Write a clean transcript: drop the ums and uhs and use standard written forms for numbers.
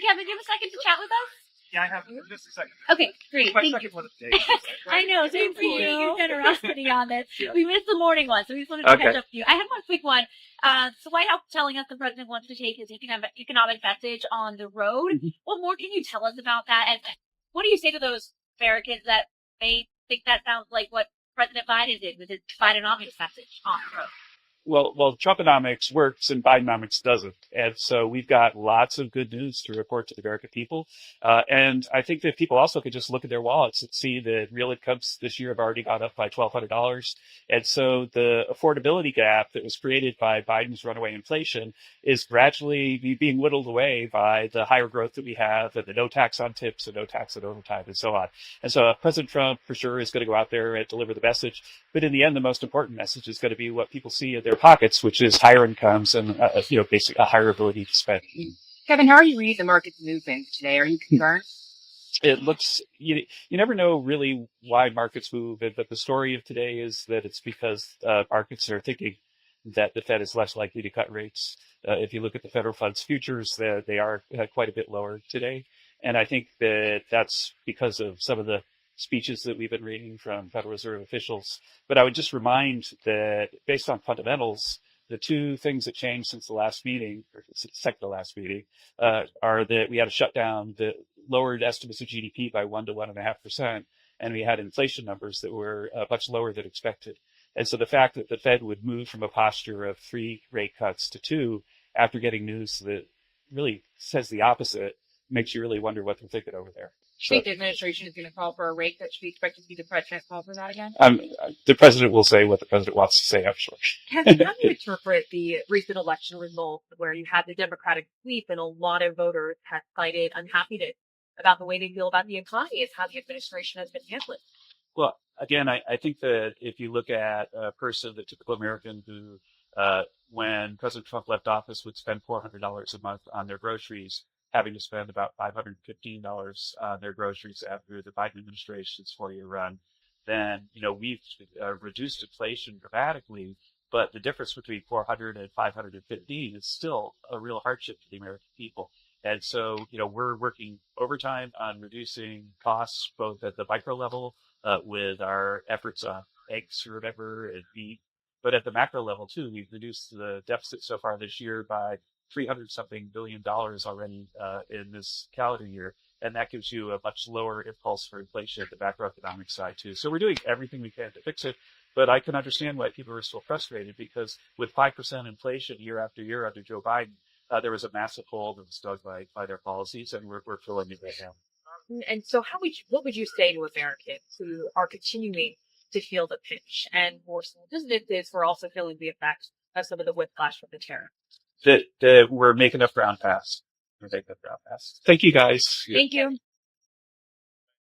Kevin, do you have a second to chat with us? Yeah, I have just a second. Okay, great. My Thank second you. one of the day. I know, so we appreciate your generosity on this. Yeah. We missed the morning one, so we just wanted to catch up with you. I had one quick one. So White House telling us the president wants to take his economic message on the road. Mhm. What more can you tell us about that? And what do you say to those Americans that may think that sounds like what President Biden did with his Bidenomics message on the road? Well, Trumponomics works and Bidenomics doesn't. And so we've got lots of good news to report to the American people. And I think that people also could just look at their wallets and see that real incomes this year have already gone up by $1,200. And so the affordability gap that was created by Biden's runaway inflation is gradually being whittled away by the higher growth that we have and the no tax on tips and no tax on overtime and so on. And so President Trump for sure is going to go out there and deliver the message. But in the end, the most important message is going to be what people see in their pockets, which is higher incomes and, basically a higher ability to spend. Kevin, how are you reading the market's movement today? Are you concerned? It looks, you never know really why markets move, but the story of today is that it's because markets are thinking that the Fed is less likely to cut rates. If you look at the federal funds futures, they are quite a bit lower today. And I think that that's because of some of the speeches that we've been reading from Federal Reserve officials. But I would just remind that based on fundamentals, the two things that changed since the last meeting, or second to last meeting, are that we had a shutdown that lowered estimates of GDP by 1 to 1.5%, and we had inflation numbers that were much lower than expected. And so the fact that the Fed would move from a posture of 3 rate cuts to 2 after getting news that really says the opposite makes you really wonder what they're thinking over there. Do you think the administration is going to call for a rate cut? Should we expect to see the president call for that again? The president will say what the president wants to say, I'm sure. Kevin, how do you interpret the recent election results where you had the Democratic sweep and a lot of voters have cited unhappiness about the way they feel about the economy is how the administration has been handling? Well, again, I think that if you look at a person, the typical American who, when President Trump left office, would spend $400 a month on their groceries, having to spend about $515 on their groceries after the Biden administration's 4-year run, then, we've reduced inflation dramatically, but the difference between 400 and 515 is still a real hardship to the American people. And so, we're working overtime on reducing costs, both at the micro level, with our efforts on eggs, remember, and meat, but at the macro level too. We've reduced the deficit so far this year by $300-something billion already in this calendar year. And that gives you a much lower impulse for inflation at the macroeconomic side too. So we're doing everything we can to fix it. But I can understand why people are still frustrated, because with 5% inflation year after year under Joe Biden, there was a massive hole that was dug by their policies, and we're filling it right now. And so what would you say to Americans who are continuing to feel the pinch, and for small businesses who are also feeling the effects of some of the whiplash from the tariff? That we're making up ground fast. Thank you, guys. Thank you.